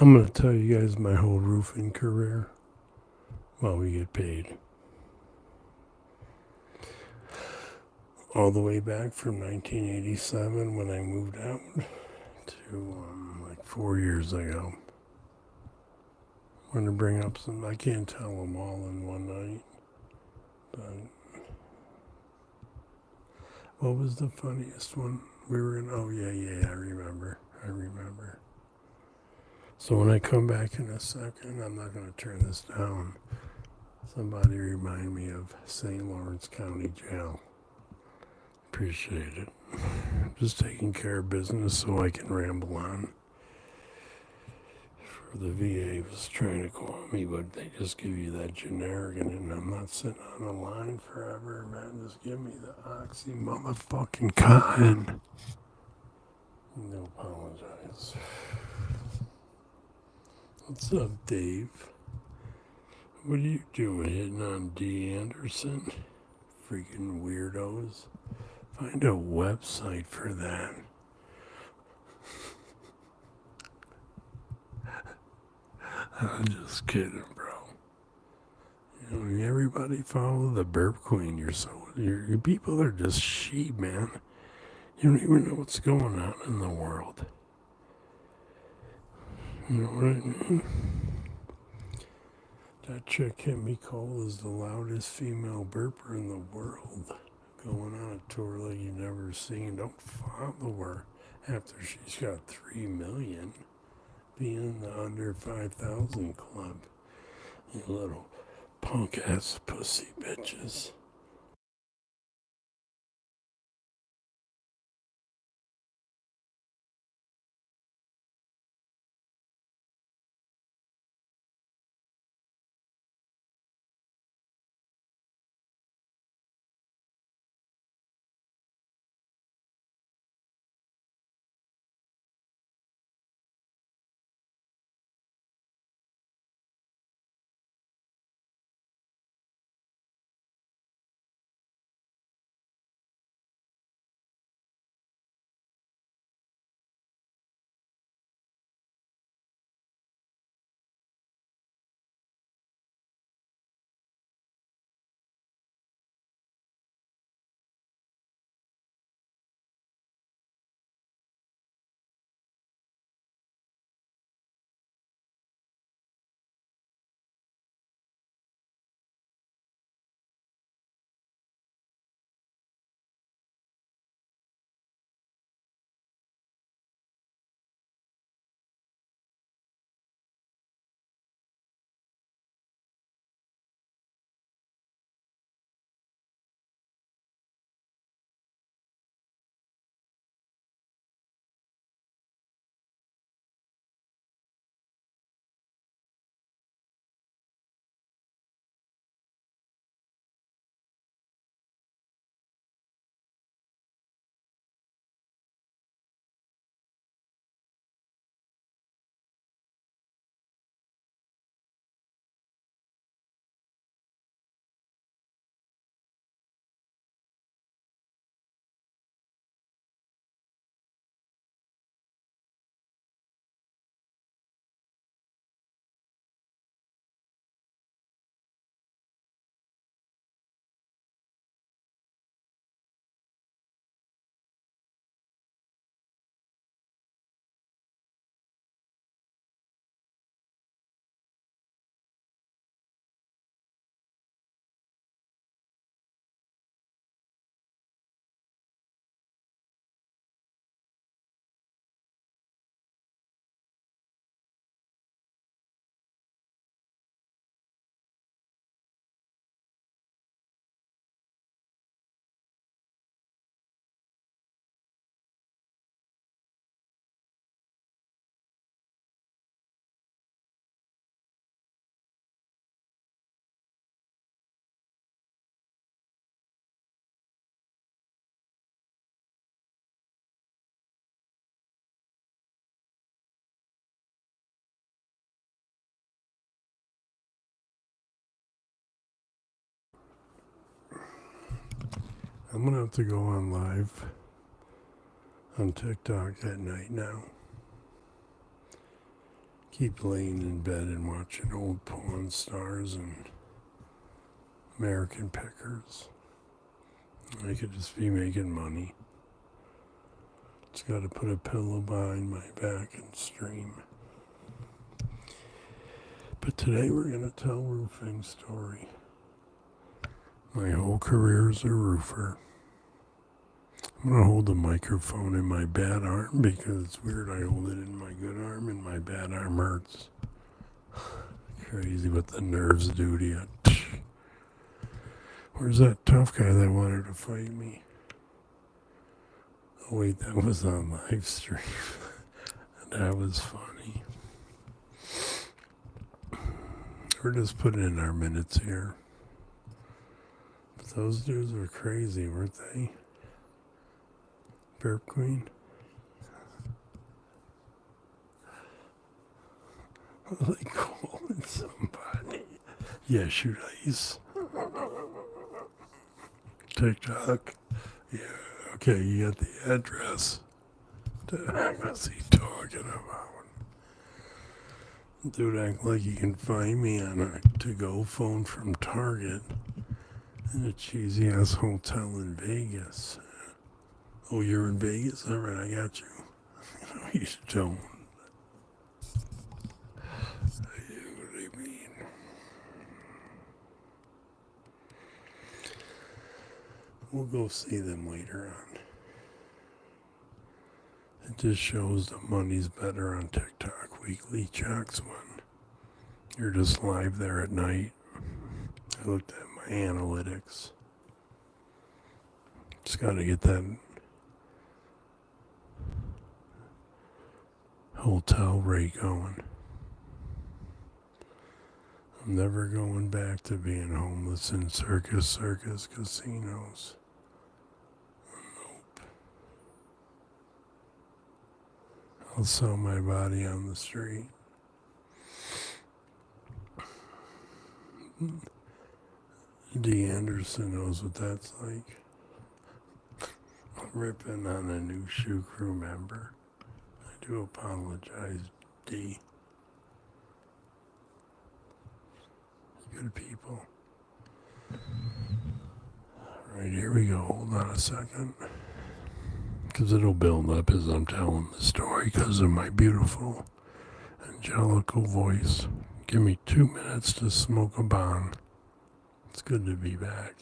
I'm going to tell you guys my whole roofing career while we get paid. All the way back from 1987 when I moved out to like 4 years ago. I'm going to bring up some, I can't tell them all in one night, but what was the funniest one? We were in, oh yeah, I remember. So when I come back in a second, I'm not going to turn this down. Somebody remind me of St. Lawrence County Jail. Appreciate it. Just taking care of business so I can ramble on. For the VA was trying to call me, but they just give you that generic, and I'm not sitting on a line forever, man. Just give me the oxy motherfucking cotton. No apologize. What's up, Dave? What are you doing hitting on D. Anderson? Freaking weirdos. Find a website for that. I'm just kidding, bro. You know, everybody follow the burp queen. Your people are just sheep, man. You don't even know what's going on in the world. You know what I mean? That chick hit me cold is the loudest female burper in the world. Going on a tour like you've never seen. Don't follow her after she's got 3 million. Be in the under 5,000 club. You little punk ass pussy bitches. I'm gonna have to go on live on TikTok at night now. keep laying in bed and watching old Pawn Stars and American Pickers. I could just be making money. Just got to put a pillow behind my back and stream. But today we're going to tell a roofing story. My whole career as a roofer. I'm going to hold the microphone in my bad arm because it's weird. I hold it in my good arm and my bad arm hurts. Crazy what the nerves do to you. Where's that tough guy that wanted to fight me? Oh wait, that was on live stream. That was funny. We're just putting in our minutes here. But those dudes were crazy, weren't they? Burp Queen? Are they calling somebody? Yeah, Shoenice. TikTok. Yeah, okay, you got the address. What the heck is he talking about? Dude, act like you can find me on a to-go phone from Target in a cheesy-ass hotel in Vegas. Oh, you're in Vegas? All right, I got you. No, you don't. What do you mean? We'll go see them later on. It just shows the money's better on TikTok. Weekly checks when you're just live there at night. I looked at my analytics. Just got to get that hotel rate going. I'm never going back to being homeless in circus casinos. Nope. I'll sell my body on the street. D. Anderson knows what that's like. Ripping on a new shoe crew member. I do apologize, D. Good people. Alright, here we go. Hold on a second. Because it'll build up as I'm telling the story because of my beautiful angelical voice. Give me 2 minutes to smoke a bong. It's good to be back.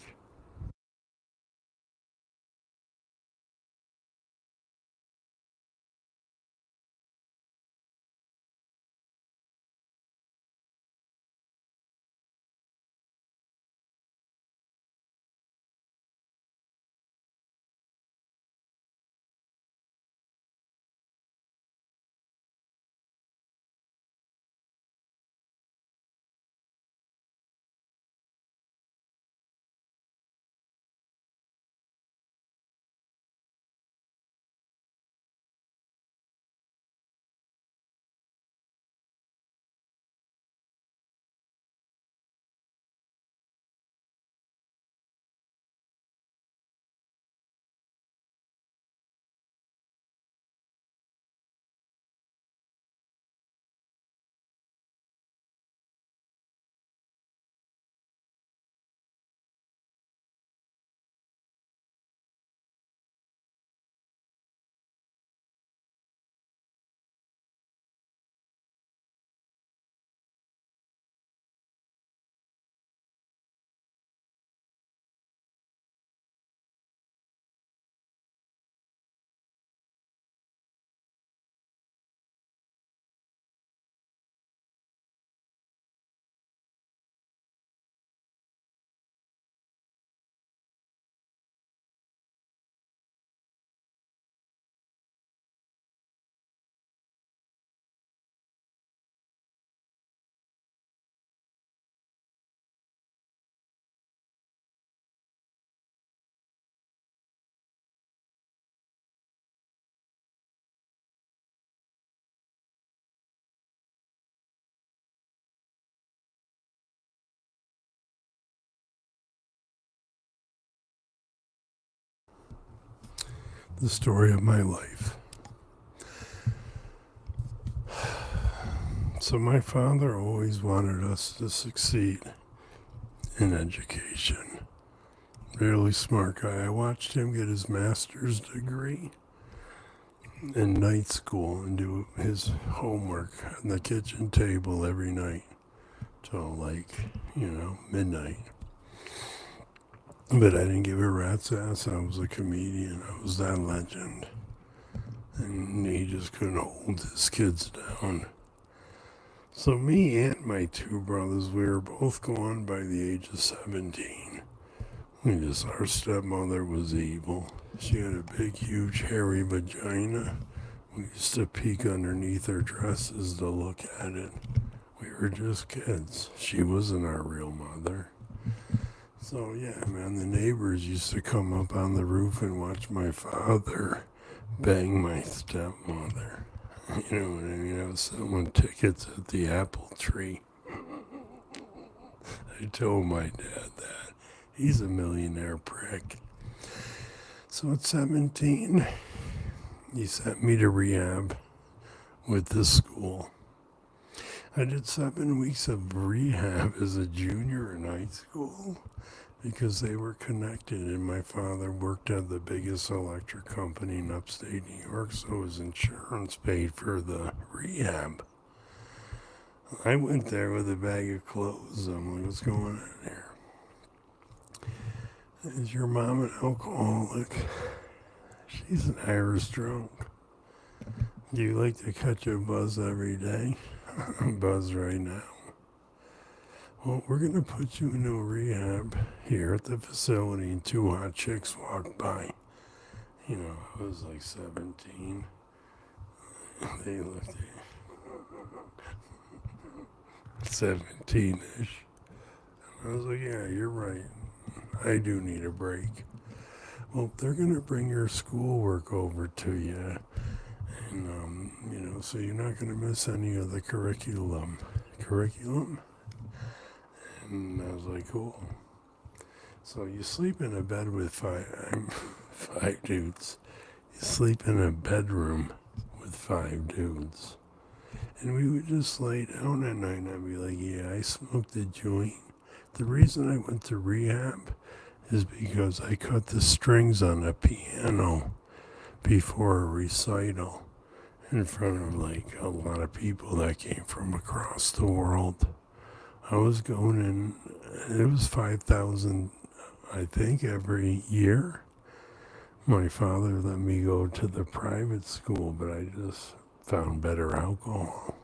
The story of my life. So my father always wanted us to succeed in education. Really smart guy. I watched him get his master's degree in night school and do his homework on the kitchen table every night till midnight. But I didn't give a rat's ass. I was a comedian. I was that legend. And he just couldn't hold his kids down. So me and my two brothers, we were both gone by the age of 17. Our stepmother was evil. She had a big, huge, hairy vagina. We used to peek underneath her dresses to look at it. We were just kids. She wasn't our real mother. So yeah, man, the neighbors used to come up on the roof and watch my father bang my stepmother. You know what I mean? I was selling tickets at the apple tree. I told my dad that. He's a millionaire prick. So at 17, he sent me to rehab with this school. I did 7 weeks of rehab as a junior in high school because they were connected, and my father worked at the biggest electric company in upstate New York, so his insurance paid for the rehab. I went there with a bag of clothes. I'm like, what's going on here? Is your mom an alcoholic? She's an Irish drunk. Do you like to catch a buzz every day? I'm buzzed right now. Well, we're going to put you into a rehab here at the facility, and two hot chicks walked by. I was like 17. They looked 17-ish. I was like, yeah, you're right. I do need a break. Well, they're going to bring your schoolwork over to you. And, so you're not going to miss any of the curriculum. And I was like, cool. So you sleep in a bed with five dudes. You sleep in a bedroom with 5 dudes. And we would just lay down at night and I'd be like, yeah, I smoked a joint. The reason I went to rehab is because I cut the strings on a piano before a recital in front of a lot of people that came from across the world. I was going in, it was 5,000, I think, every year. My father let me go to the private school, but I just found better alcohol.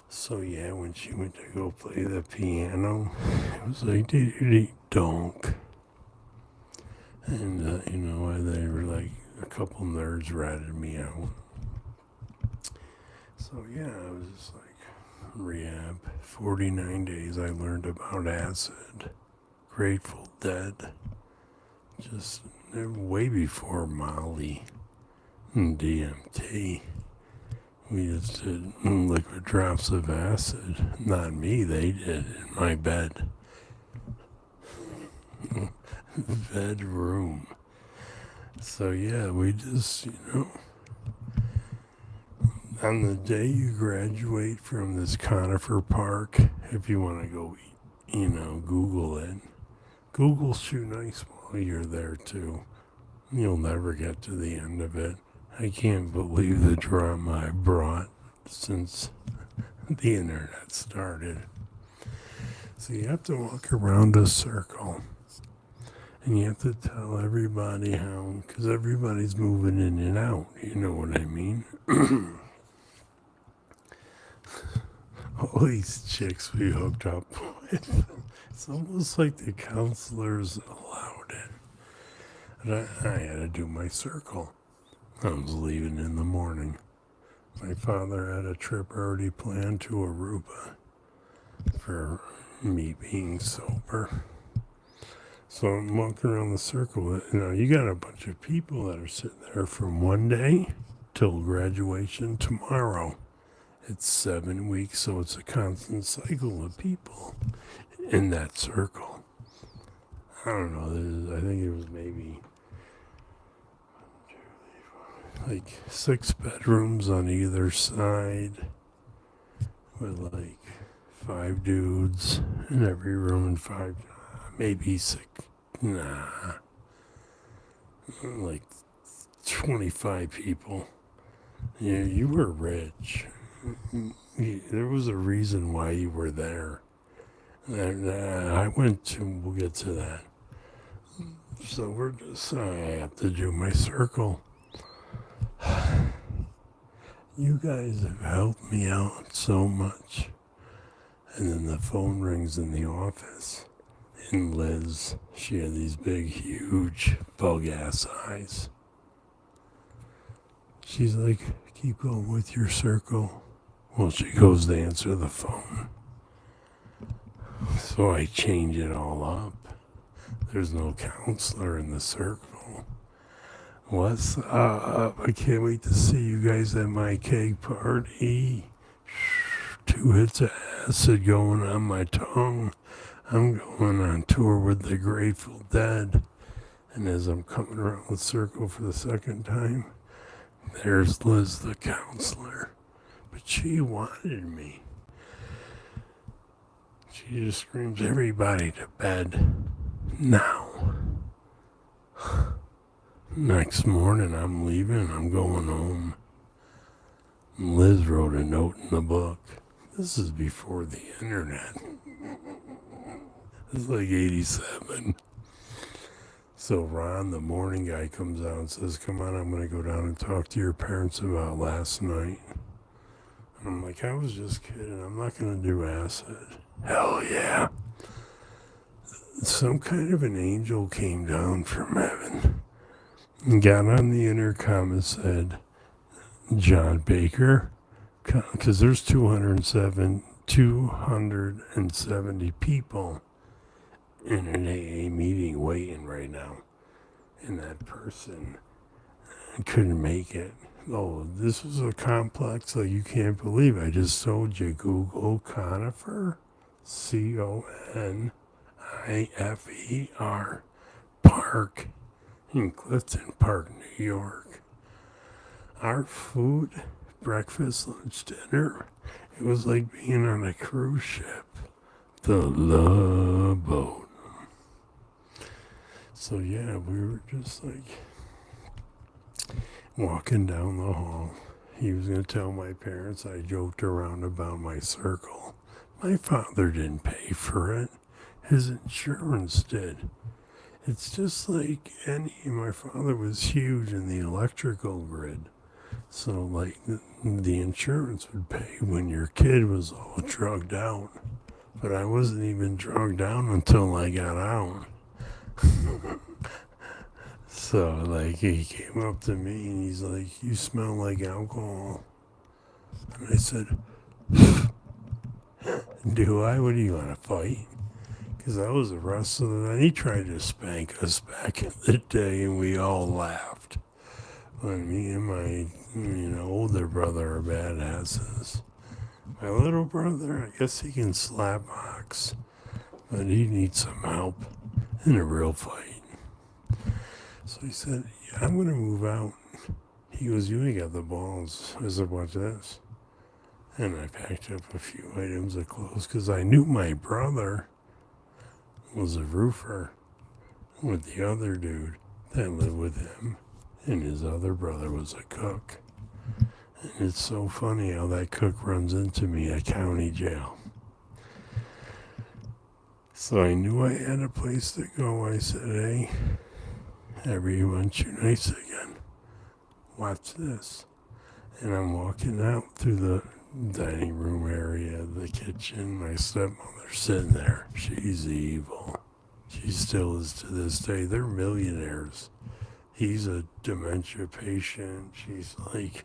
So yeah, when she went to go play the piano, it was like, donk. And, they were like, a couple nerds ratted me out. So yeah, I was just like, rehab. 49 days I learned about acid, Grateful Dead, just way before Molly and DMT. We just did liquid drops of acid. Not me, they did in my bed. Bedroom. So yeah, we just, on the day you graduate from this conifer park, if you want to go, Google it. Google Shoenice while you're there too. You'll never get to the end of it. I can't believe the drama I brought since the internet started. So you have to walk around a circle. And you have to tell everybody how, because everybody's moving in and out. You know what I mean? All these chicks we hooked up with. It's almost like the counselors allowed it. And I had to do my circle. I was leaving in the morning. My father had a trip already planned to Aruba for me being sober. So I'm walking around the circle. You got a bunch of people that are sitting there from one day till graduation tomorrow. It's 7 weeks, so it's a constant cycle of people in that circle. I don't know. I think it was maybe 6 bedrooms on either side. with like 5 dudes in every room and 5, maybe 6, nah, like 25 people. Yeah, you were rich. There was a reason why you were there. And I went to, we'll get to that. So I have to do my circle. You guys have helped me out so much. And then the phone rings in the office. And Liz, she had these big, huge, bug-ass eyes. She's like, keep going with your circle. Well, she goes to answer the phone. So I change it all up. There's no counselor in the circle. What's up? I can't wait to see you guys at my cake party. 2 hits of acid going on my tongue. I'm going on tour with the Grateful Dead. And as I'm coming around the circle for the second time, there's Liz, the counselor. But she wanted me. She just screams, everybody to bed. Now. Next morning, I'm leaving. I'm going home. Liz wrote a note in the book. This is before the internet. It's like 87. So Ron, the morning guy, comes out and says, come on, I'm going to go down and talk to your parents about last night. And I'm like, I was just kidding. I'm not going to do acid. Hell yeah. Some kind of an angel came down from heaven and got on the intercom and said, John Baker, because there's 270 people in an AA meeting waiting right now. And that person couldn't make it. Oh, this was a complex like you can't believe. I just told you. Google Conifer, Conifer Park in Clifton Park, New York. Our food, breakfast, lunch, dinner, it was like being on a cruise ship. The Love Boat. So yeah, we were just like walking down the hall. He was going to tell my parents I joked around about my circle. My father didn't pay for it. His insurance did. It's just like my father was huge in the electrical grid. So like the insurance would pay when your kid was all drugged out. But I wasn't even drugged out until I got out. So, like, he came up to me and he's like, you smell like alcohol. And I said, do I? What do you want to fight? Because I was arrested and he tried to spank us back in the day and we all laughed. But me and my, older brother are badasses. My little brother, I guess he can slap box, but he needs some help in a real fight. So he said, yeah, I'm going to move out. He goes, you ain't got the balls. I said, watch this. And I packed up a few items of clothes because I knew my brother was a roofer with the other dude that lived with him. And his other brother was a cook. And it's so funny how that cook runs into me at county jail. So I knew I had a place to go. I said, hey, everyone, Shoenice again. Watch this. And I'm walking out through the dining room area, the kitchen. My stepmother's sitting there. She's evil. She still is to this day. They're millionaires. He's a dementia patient. She's like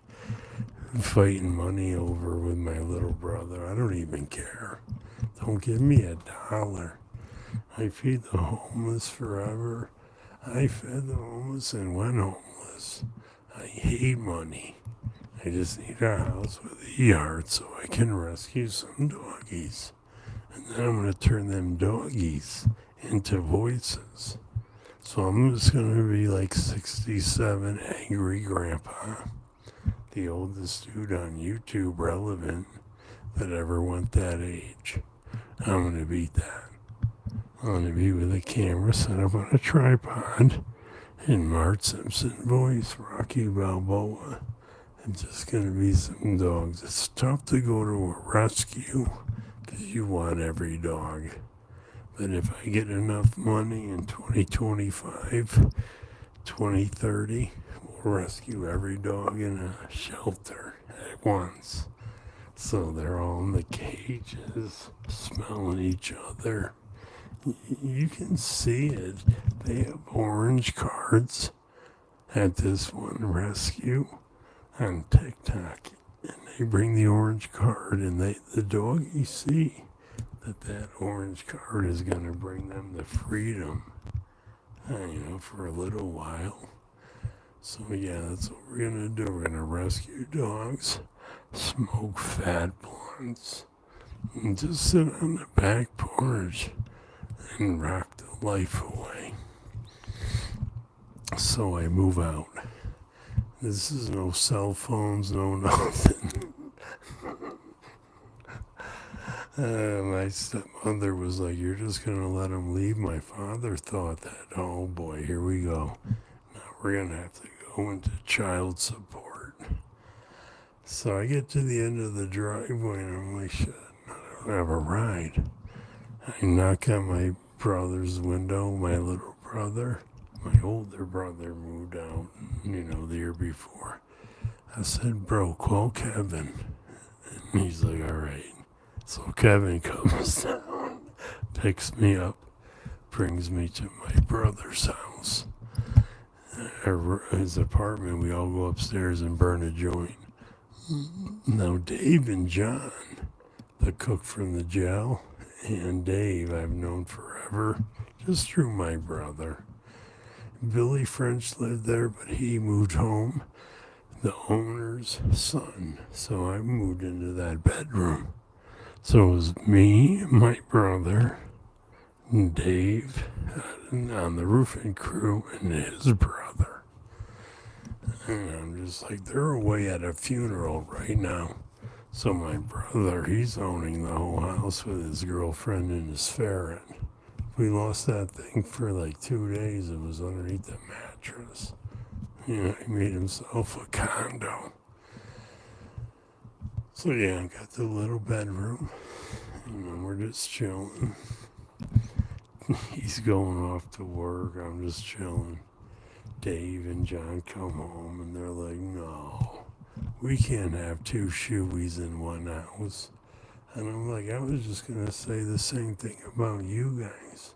fighting money over with my little brother. I don't even care. Don't give me $1. I feed the homeless forever. I fed the homeless and went homeless. I hate money. I just need a house with a yard so I can rescue some doggies. And then I'm going to turn them doggies into voices. So I'm just going to be like 67 angry grandpa. The oldest dude on YouTube relevant. that ever went that age. I'm going to beat that. I'm going to be with a camera set up on a tripod in Mart Simpson voice, Rocky Balboa. It's just going to be some dogs. It's tough to go to a rescue because you want every dog. But if I get enough money in 2025, 2030, we'll rescue every dog in a shelter at once. So they're all in the cages, smelling each other. You can see it. They have orange cards at this one rescue on TikTok. And they bring the orange card, and the doggies see that orange card is going to bring them to freedom, for a little while. So yeah, that's what we're going to do. We're going to rescue dogs, smoke fat blunts, and just sit on the back porch and rock the life away. So I move out. This is no cell phones, no nothing. My stepmother was like, "You're just going to let him leave?" My father thought that. Oh boy, here we go. Now we're going to have to go into child support. So I get to the end of the driveway and I'm like, shit, I don't have a ride. I knock on my brother's window, my little brother. My older brother moved out, the year before. I said, "Bro, call Kevin." And he's like, "All right." So Kevin comes down, picks me up, brings me to my brother's house. His apartment, we all go upstairs and burn a joint. Now Dave and John, the cook from the jail, and Dave I've known forever, just through my brother. Billy French lived there, but he moved home, the owner's son. So I moved into that bedroom. So it was me, my brother, and Dave on the roofing crew, and his brother. And I'm just like, they're away at a funeral right now. So my brother, he's owning the whole house with his girlfriend and his ferret. We lost that thing for like 2 days. It was underneath the mattress. He made himself a condo. So yeah, I got the little bedroom. We're just chilling. He's going off to work. I'm just chilling. Dave and John come home and they're like, "No, we can't have two shoeies in one house." And I'm like, "I was just going to say the same thing about you guys."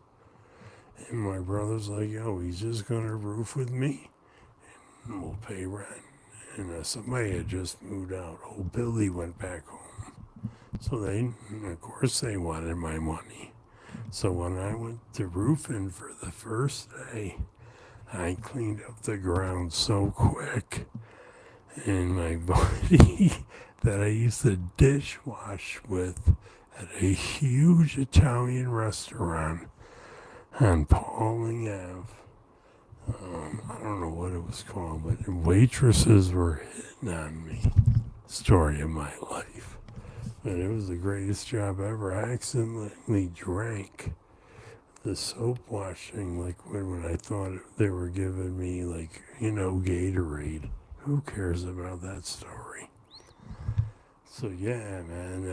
And my brother's like, "Yo, he's just going to roof with me and we'll pay rent." And somebody had just moved out. Old Billy went back home. So of course they wanted my money. So when I went to roofing for the first day, I cleaned up the ground so quick. And my buddy that I used to dishwash with at a huge Italian restaurant on Pauling Ave. I don't know what it was called, but waitresses were hitting on me. Story of my life. But it was the greatest job ever. I accidentally drank the soap washing liquid when I thought they were giving me, Gatorade. Who cares about that story? So yeah, man,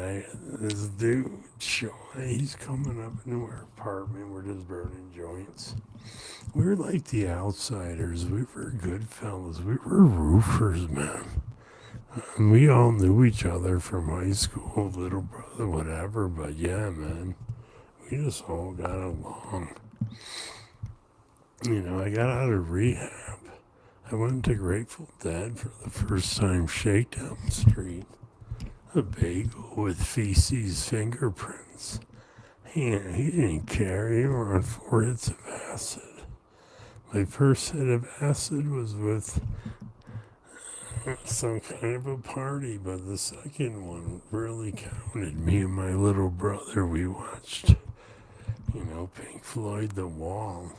this dude, Sean, he's coming up into our apartment. We're just burning joints. We were like the outsiders. We were good fellas. We were roofers, man. And we all knew each other from high school, little brother, whatever. But yeah, man, we just all got along. I got out of rehab. I went to Grateful Dead for the first time, Shakedown Street. A bagel with feces fingerprints. He didn't care. He were on 4 hits of acid. My first hit of acid was with some kind of a party, but the second one really counted. Me and my little brother, we watched, Pink Floyd The Wall.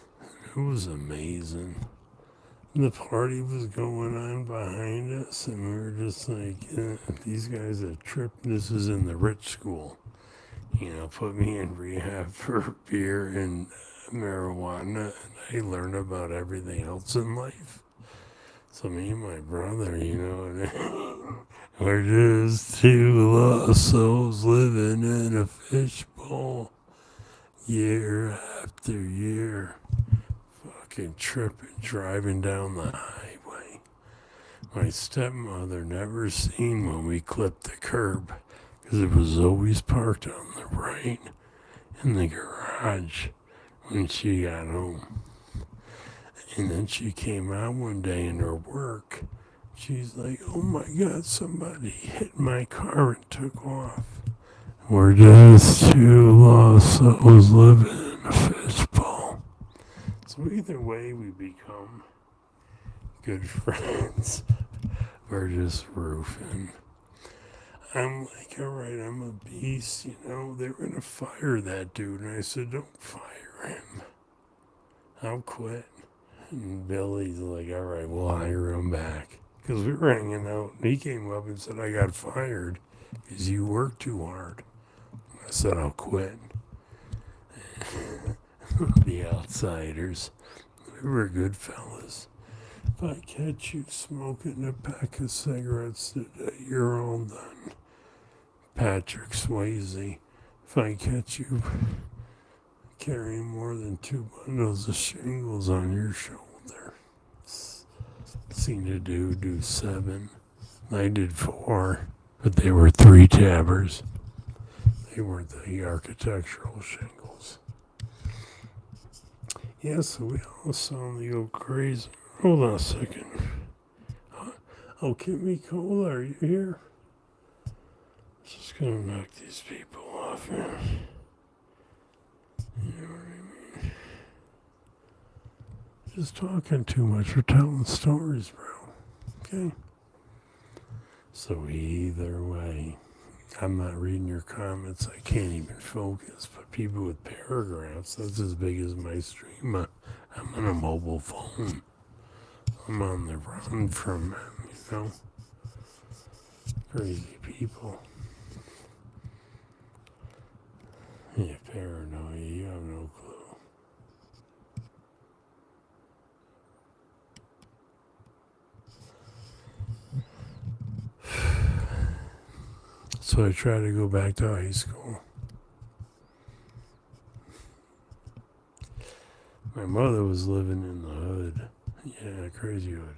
It was amazing. The party was going on behind us, and we were just like, these guys are tripped. This is in the rich school. Put me in rehab for beer and marijuana, and I learned about everything else in life. So me and my brother, we're just two lost souls living in a fishbowl, year after year, fucking tripping, driving down the highway. My stepmother never seen when we clipped the curb, because it was always parked on the right in the garage when she got home. And then she came out one day in her work. She's like, oh my God, somebody hit my car and took off. We're just two lost souls living in a fishbowl. So either way, we become good friends. We're just roofing. I'm like, all right, I'm a beast, they're going to fire that dude. And I said, don't fire him. I'll quit. And Billy's like, all right, we'll hire him back. Because we were hanging out. And he came up and said, I got fired because you work too hard. I said, I'll quit. The outsiders. We were good fellas. If I catch you smoking a pack of cigarettes today, you're all done. Patrick Swayze. If I catch you carrying more than 2 bundles of shingles on your shoulder. Seen a dude do 7. I did 4, but they were 3 tabbers. They weren't the architectural shingles. Yeah, so we all sound the old crazy. Hold on a second. Oh, Kimmy Cola, are you here? Just gonna knock these people off here. You know what I mean? Just talking too much or telling stories, bro. Okay? So either way, I'm not reading your comments. I can't even focus. But people with paragraphs, that's as big as my stream. I'm on a mobile phone. I'm on the run from them, Crazy people. Yeah, paranoia. You have no clue. So I try to go back to high school. My mother was living in the hood. Yeah, crazy hood.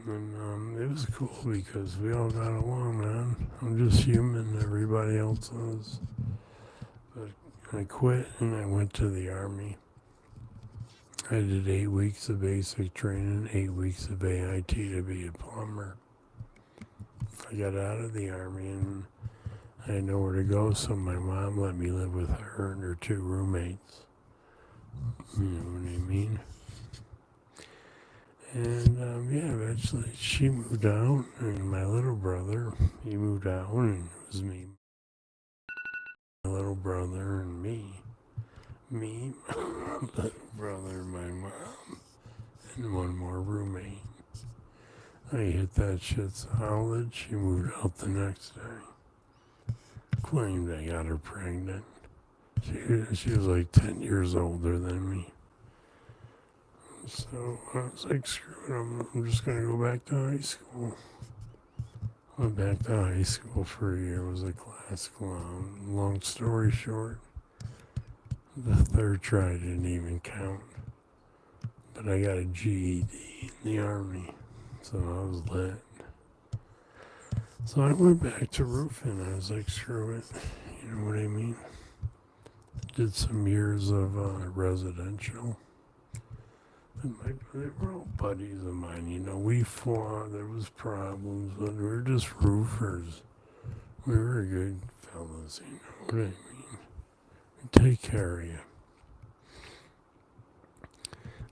And it was cool because we all got along, man. I'm just human, everybody else is. But I quit and I went to the Army. I did 8 weeks of basic training, 8 weeks of AIT to be a plumber. I got out of the Army and I had nowhere to go, so my mom let me live with her and her 2 roommates. You know what I mean? And eventually she moved out, and my little brother, he moved out, and it was me, my little brother, and me, my little brother, my mom, and one more roommate. I hit that shit solid. She moved out the next day. Claimed I got her pregnant. She was like 10 years older than me. So I was like, screw it, I'm just going to go back to high school. Went back to high school for a year, was a class clown. Long story short, the 3rd try didn't even count. But I got a GED in the Army, so I was lit. So I went back to roofing. I was like, screw it, you know what I mean? Did some years of residential. They were all buddies of mine, we fought, there was problems, but we were just roofers. We were good fellas, you know what I mean? We take care of you.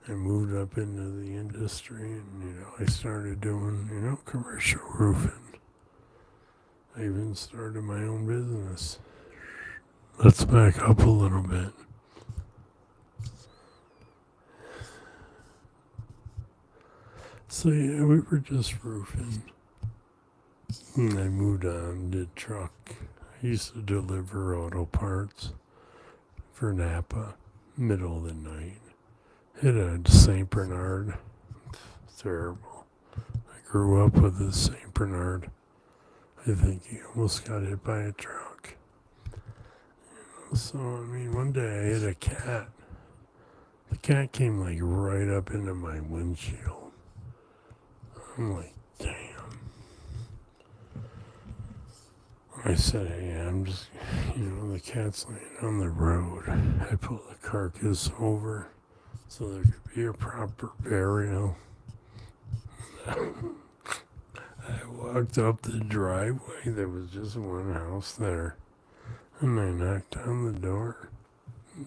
I moved up into the industry and, I started doing, commercial roofing. I even started my own business. Let's back up a little bit. So yeah, we were just roofing. And I moved on, did truck. I used to deliver auto parts for Napa, middle of the night. Hit a St. Bernard. Terrible. I grew up with a St. Bernard. I think he almost got hit by a truck. So, I mean, one day I hit a cat. The cat came like right up into my windshield. I'm like, damn. I said, hey, I'm just, the cat's laying on the road. I pulled the carcass over so there could be a proper burial. I walked up the driveway. There was just one house there. And I knocked on the door.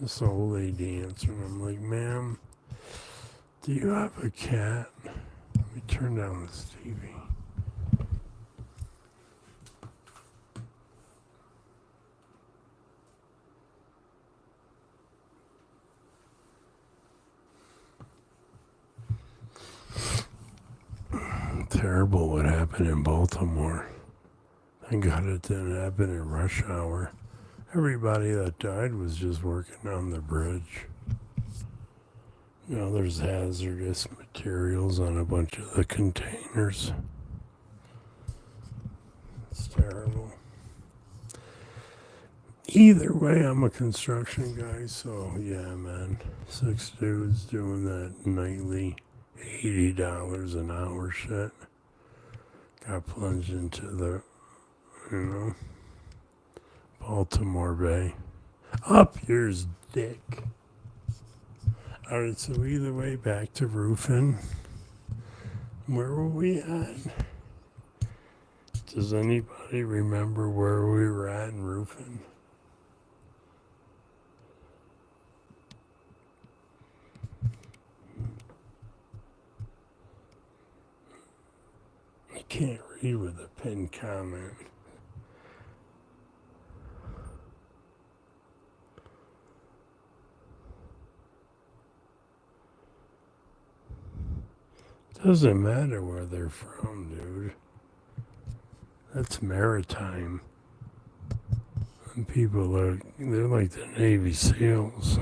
This old lady answered. I'm like, ma'am, do you have a cat? Let me turn down this TV. Terrible what happened in Baltimore. Thank God it didn't happen in rush hour. Everybody that died was just working on the bridge. There's hazardous materials on a bunch of the containers. It's terrible. Either way, I'm a construction guy, so yeah, man. 6 dudes doing that nightly $80 an hour shit. Got plunged into the, Baltimore Bay. Up yours, dick. Alright, so either way, back to roofing. Where were we at? Does anybody remember where we were at in roofing? I can't read with a pinned comment. Doesn't matter where they're from, dude. That's maritime. And they're like the Navy SEALs.